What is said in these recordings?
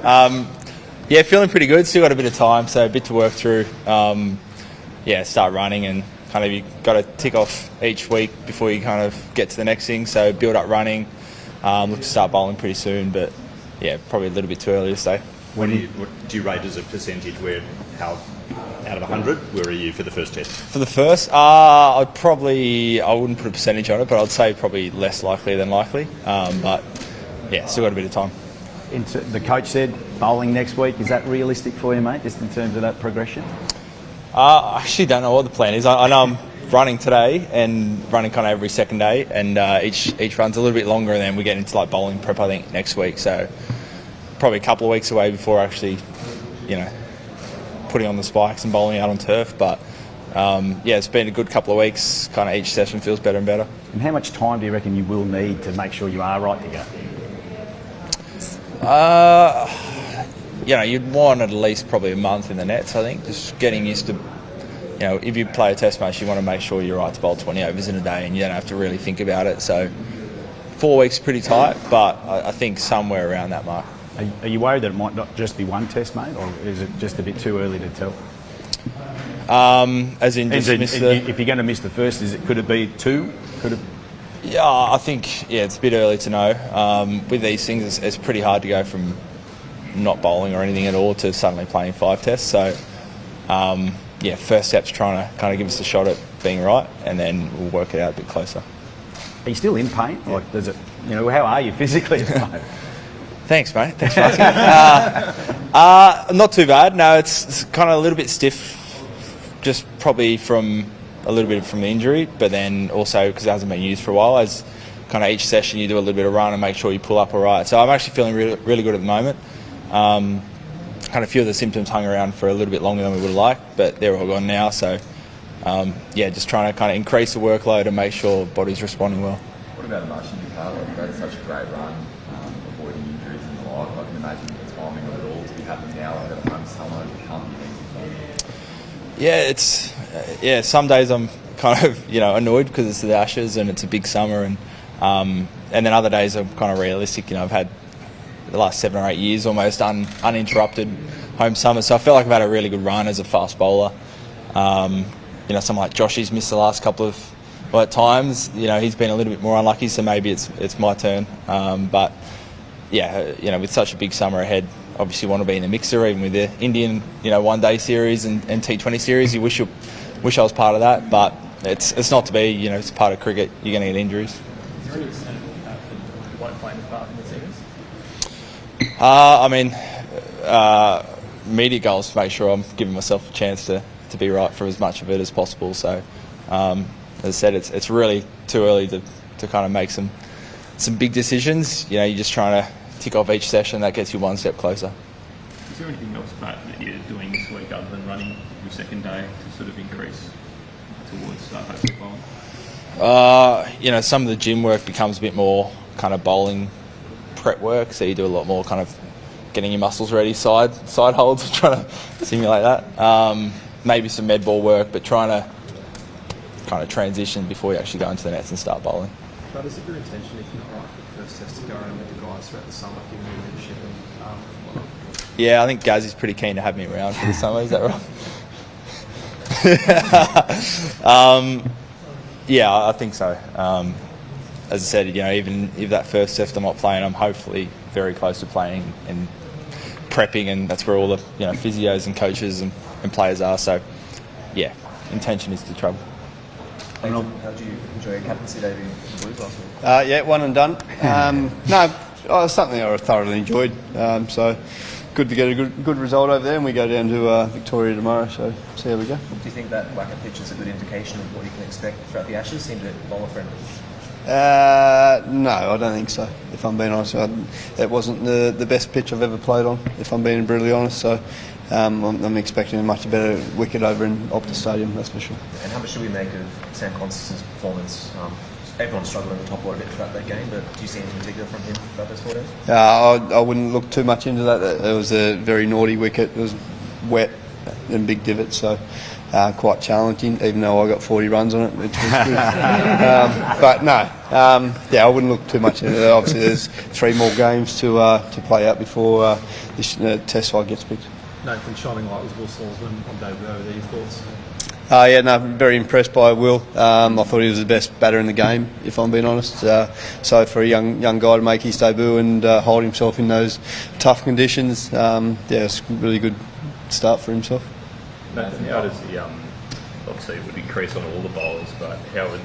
Yeah, feeling pretty good. Still got a bit of time, so a bit to work through. Start running and kind of you got to tick off each week before you kind of get to the next thing. So build up running. Look to start bowling pretty soon, but yeah, probably a little bit too early to say. What do you rate as a percentage? How out of 100? Where are you for the first test? For the first, I wouldn't put a percentage on it, but I'd say probably less likely than likely. But yeah, still got a bit of time. The coach said bowling next week. Is that realistic for you, mate? Just in terms of that progression? I actually don't know what the plan is. I know I'm running today and running kind of every second day, and each run's a little bit longer, and then we get into like bowling prep I think next week. So probably a couple of weeks away before actually, putting on the spikes and bowling out on turf. But it's been a good couple of weeks. Kind of each session feels better and better. And how much time do you reckon you will need to make sure you are right to go? You'd want at least probably a month in the nets, I think. Just getting used to, if you play a test match, you want to make sure you're right to bowl 20 overs in a day and you don't have to really think about it. So 4 weeks is pretty tight, but I think somewhere around that mark. Are you worried that it might not just be one test, mate, or is it just a bit too early to tell? If you're going to miss the first, could it be two? Yeah, I think it's a bit early to know. With these things, it's pretty hard to go from not bowling or anything at all to suddenly playing 5 tests. So, first step's trying to kind of give us a shot at being right, and then we'll work it out a bit closer. Are you still in pain? Yeah. Like, does it? How are you physically at the moment? Thanks, mate. Thanks for asking. Not too bad. No, it's kind of a little bit stiff, just probably from a little bit from the injury, but then also because it hasn't been used for a while. As kind of each session you do a little bit of run and make sure you pull up all right. So I'm actually feeling really, really good at the moment. Kind of a few of the symptoms hung around for a little bit longer than we would have liked, but they're all gone now. So just trying to kind of increase the workload and make sure body's responding well. What about marginalised? You've had such a great run, avoiding injuries and the like. I can imagine the timing of it all to be happening now over the home summer can't be easy. Yeah, some days I'm kind of annoyed because it's the Ashes and it's a big summer, and then other days I'm kind of realistic. I've had the last 7 or 8 years almost uninterrupted home summer, so I feel like I've had a really good run as a fast bowler. Someone like Joshy's missed the last couple of times. He's been a little bit more unlucky, so maybe it's my turn. But with such a big summer ahead, obviously want to be in the mixer, even with the Indian one-day series and T20 series. You wish I was part of that, but it's not to be. It's part of cricket. You're going to get injuries. Is there any extent that you won't play in the part in the series? Immediate goals to make sure I'm giving myself a chance to be right for as much of it as possible. So, as I said, it's really too early to kind of make some big decisions. You're just trying to tick off each session. That gets you one step closer. Is there anything else, Matt, that you're doing this week other than running your second day to sort of increase towards hopefully bowling? Some of the gym work becomes a bit more kind of bowling prep work, so you do a lot more kind of getting your muscles ready, side holds, trying to simulate that. Maybe some med ball work, but trying to kind of transition before you actually go into the nets and start bowling. But is it your intention, if you're right for the first test, to go around with the guys throughout the summer, giving you leadership and whatnot? Yeah, I think Gazzy's pretty keen to have me around for the summer. Is that right? I think so. As I said, even if that first test I'm not playing, I'm hopefully very close to playing and prepping, and that's where all the physios and coaches and players are. So, intention is to travel. How did you enjoy your captaincy day in the Blues last week? One and done. It's something I thoroughly enjoyed. So good to get a good result over there, and we go down to Victoria tomorrow. So see how we go. Do you think that Wacker pitch is a good indication of what you can expect throughout the Ashes? Seemed a bit bowler friendly. No, I don't think so. If I'm being honest, that wasn't the best pitch I've ever played on. If I'm being brutally honest, so I'm expecting a much better wicket over in Optus Stadium, that's for sure. And how much should we make of Sam Constance's performance? Everyone struggled in the top order a bit throughout that game, but do you see anything particular from him throughout those 4 days? I wouldn't look too much into that. It was a very naughty wicket. It was wet and big divot, so quite challenging, even though I got 40 runs on it, which was good. But no, I wouldn't look too much into it. Obviously, there's 3 more games to play out before this test side gets picked. Nathan, shining light was Will Salisbury on David over there. Your thoughts? Very impressed by Will. I thought he was the best batter in the game, if I'm being honest. So for a young guy to make his debut and hold himself in those tough conditions, it's a really good start for himself. Nathan, how does the obviously it would increase on all the bowlers, but how would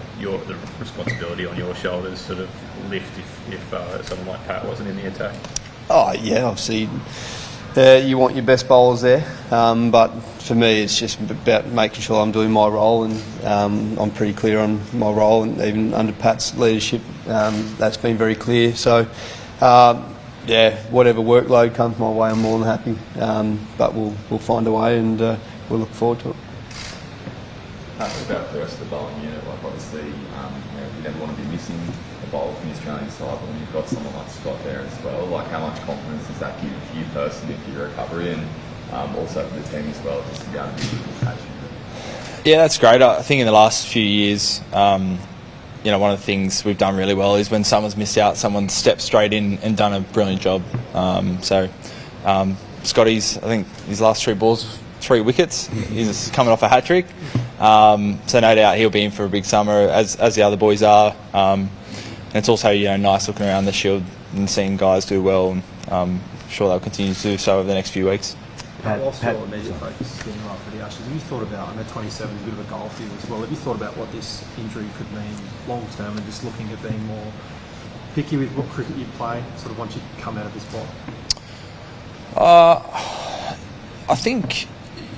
the responsibility on your shoulders sort of lift if someone like Pat wasn't in the attack? Oh yeah, obviously you want your best bowlers there, but for me it's just about making sure I'm doing my role, and I'm pretty clear on my role, and even under Pat's leadership that's been very clear. So whatever workload comes my way, I'm more than happy, but we'll find a way, and we'll look forward to it. What about the rest of the bowling unit? Like obviously, you never want to be missing a bowler from the Australian side, but when you've got someone like Scott there as well, like how much confidence does that give you personally for your recovery, and also for the team as well, just to be able to be patient? Yeah, that's great. I think in the last few years, one of the things we've done really well is when someone's missed out, someone stepped straight in and done a brilliant job. Scotty's, I think his last 3 balls, 3 wickets. He's coming off a hat-trick. So no doubt he'll be in for a big summer, as the other boys are. And it's also nice looking around the Shield and seeing guys do well, and I'm sure they'll continue to do so over the next few weeks. Whilst your immediate focus is getting right for the Ashes, have you thought about, I know 27 is a bit of a goal for you as well, have you thought about what this injury could mean long term, and just looking at being more picky with what cricket you play, sort of once you come out of this block? I think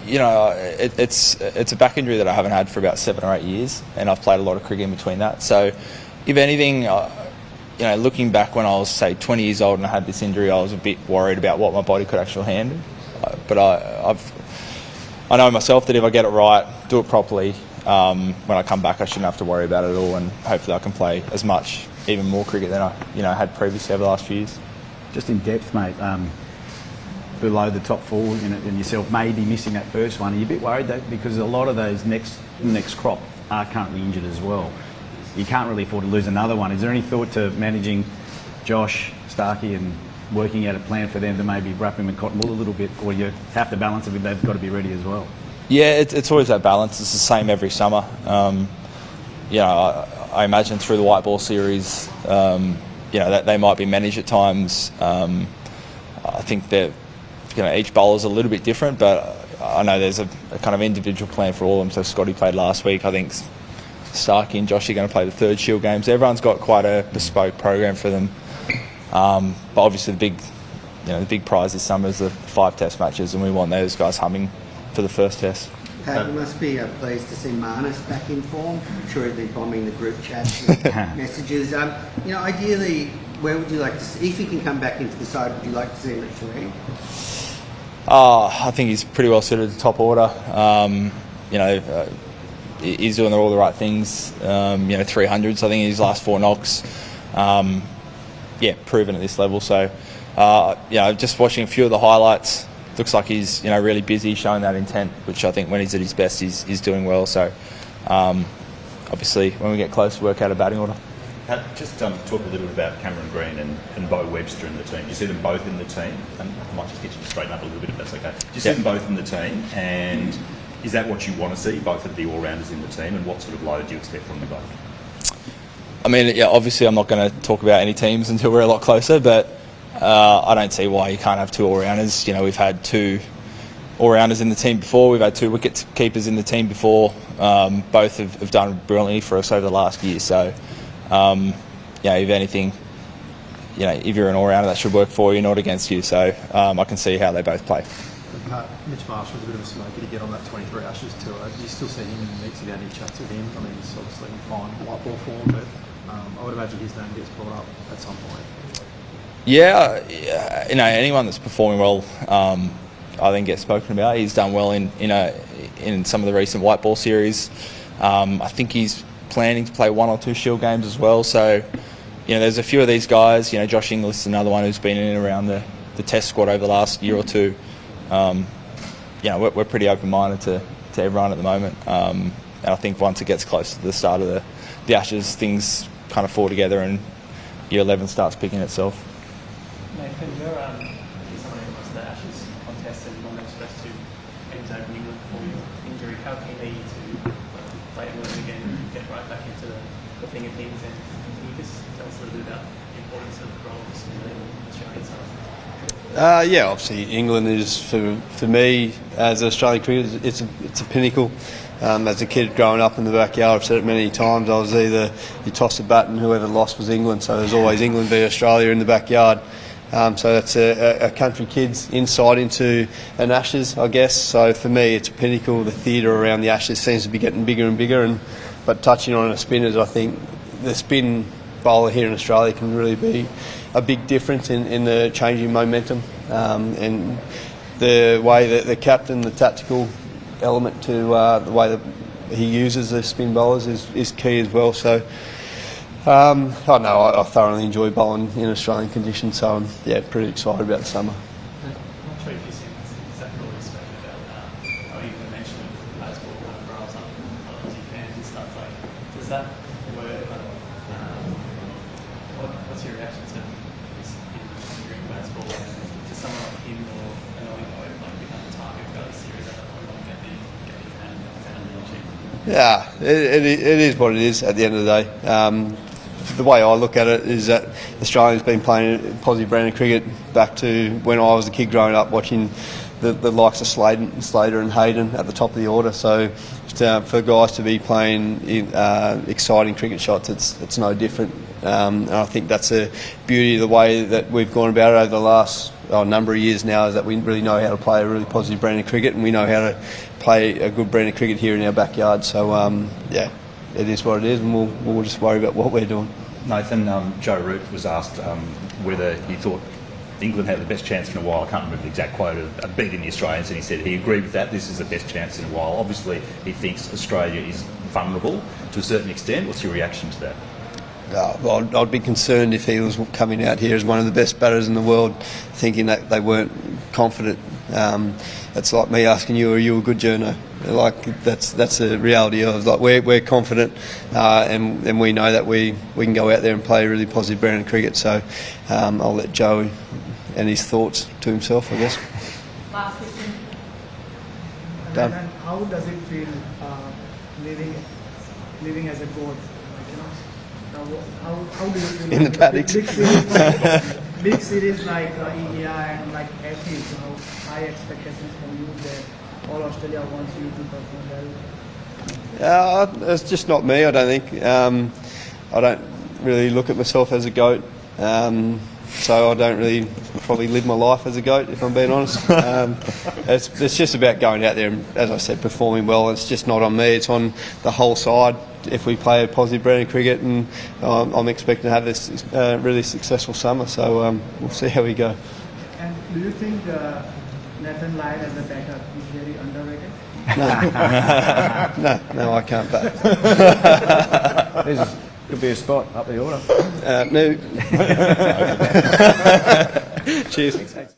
it's a back injury that I haven't had for about 7 or 8 years, and I've played a lot of cricket in between that. So, if anything, looking back when I was say 20 years old and I had this injury, I was a bit worried about what my body could actually handle. But I know myself that if I get it right, do it properly, when I come back, I shouldn't have to worry about it at all, and hopefully I can play as much, even more cricket than I had previously over the last few years. Just in depth, mate. Below the top 4, and yourself maybe missing that first one. Are you a bit worried that because a lot of those next crop are currently injured as well, you can't really afford to lose another one? Is there any thought to managing Josh, Starkey, and working out a plan for them to maybe wrap him in cotton wool a little bit, or you have to balance it with they've got to be ready as well? Yeah, it's always that balance. It's the same every summer. I imagine through the white ball series, that they might be managed at times. I think that each bowler's a little bit different, but I know there's a kind of individual plan for all of them. So Scotty played last week. I think Starkey and Josh are going to play the 3rd Shield game. So everyone's got quite a bespoke program for them. But obviously the big prize this summer is the 5 Test matches, and we want those guys humming for the first Test. Pat, you must be pleased to see Marnus back in form. I'm sure he'll be bombing the group chats with messages. Ideally, where would you like to see, if he can come back into the side, would you like to see him at 3? I think he's pretty well suited to top order. He's doing all the right things. 300s, I think, in his last 4 knocks. Proven at this level. So, just watching a few of the highlights, looks like he's really busy, showing that intent, which I think when he's at his best, he's doing well. So, obviously, when we get close, work out a batting order. Pat, just talk a little bit about Cameron Green and Bo Webster in the team. You see them both in the team, and I might just get you to straighten up a little bit if that's okay. Do you see them both in the team, and is that what you want to see, both of the all-rounders in the team, and what sort of load do you expect from them both? I mean, obviously I'm not going to talk about any teams until we're a lot closer, but I don't see why you can't have 2 all-rounders. We've had 2 all-rounders in the team before. We've had 2 wicket keepers in the team before. Both have done brilliantly for us over the last year. So, if anything, if you're an all-rounder, that should work for you, not against you. So I can see how they both play. Mitch Marsh was a bit of a smoky to get on that 23 Ashes tour. Do you still see him in the mix? Have you had any chats with him? I mean, he's obviously in fine white ball form, but I would imagine his name gets brought up at some point. Yeah, anyone that's performing well, I think gets spoken about. He's done well in some of the recent white ball series. I think he's planning to play 1 or 2 Shield games as well. So, there's a few of these guys. Josh Inglis is another one who's been in and around the Test squad over the last year or two. We're pretty open-minded to to everyone at the moment. And I think once it gets close to the start of the Ashes, things kind of fall together and year 11 starts picking itself. Nathan, you're someone who was the Ashes contest and one of the first two games over in England before your injury. How keen are you to play England again and get right back into the thing of things? And can you just tell us a little bit about the importance of roles in the Australian side? Yeah, obviously England is for me as an Australian cricketer, it's a pinnacle. As a kid growing up in the backyard, I've said it many times, I was either you toss a bat and whoever lost was England, so there's always England v Australia in the backyard. So that's a country kid's insight into an Ashes, I guess. So for me, it's a pinnacle. The theatre around the Ashes seems to be getting bigger and bigger. But touching on the spinners, I think the spin bowler here in Australia can really be a big difference in the changing momentum, and the way that the captain, the tactical element to the way that he uses the spin bowlers is key as well. So I know I thoroughly enjoy bowling in Australian conditions, so I'm pretty excited about the summer. I'm not sure if you've seen exactly what you spoke about, or even the mention of baseball for us, Aussie fans and stuff. Like, does that work? What's your reaction to this during baseball? To someone like him or an Ollie like become the target of the series at that point, like get the fan down? Yeah, it is what it is at the end of the day. The way I look at it is that Australia's been playing positive brand of cricket back to when I was a kid growing up, watching the likes of Slater and Hayden at the top of the order. So for guys to be playing exciting cricket shots, it's no different. And I think that's the beauty of the way that we've gone about it over the last number of years now, is that we really know how to play a really positive brand of cricket, and we know how to play a good brand of cricket here in our backyard. So it is what it is, and we'll just worry about what we're doing. Nathan, Joe Root was asked whether he thought England had the best chance in a while. I can't remember the exact quote of beating the Australians, and he said he agreed with that. This is the best chance in a while. Obviously, he thinks Australia is vulnerable to a certain extent. What's your reaction to that? Well, I'd be concerned if he was coming out here as one of the best batters in the world, thinking that they weren't confident. It's like me asking you, are you a good journo? Like that's the reality of, like, we're confident, and we know that we can go out there and play a really positive brand of cricket. So I'll let Joey and his thoughts to himself, I guess. Last question. Done. And how does it feel living as a goat? How do you feel in the paddocks? Big series like India and like Ashes, high expectations from you that all Australia wants you to perform well? It's just not me, I don't think. I don't really look at myself as a GOAT, so I don't really probably live my life as a GOAT, if I'm being honest. It's just about going out there and, as I said, performing well. It's just not on me, it's on the whole side. If we play a positive brand of cricket, and I'm expecting to have this really successful summer, so we'll see how we go. And do you think Nathan Lyon as a batter is very underrated? No, I can't bat. Could be a spot up the order. No. Cheers. Thanks.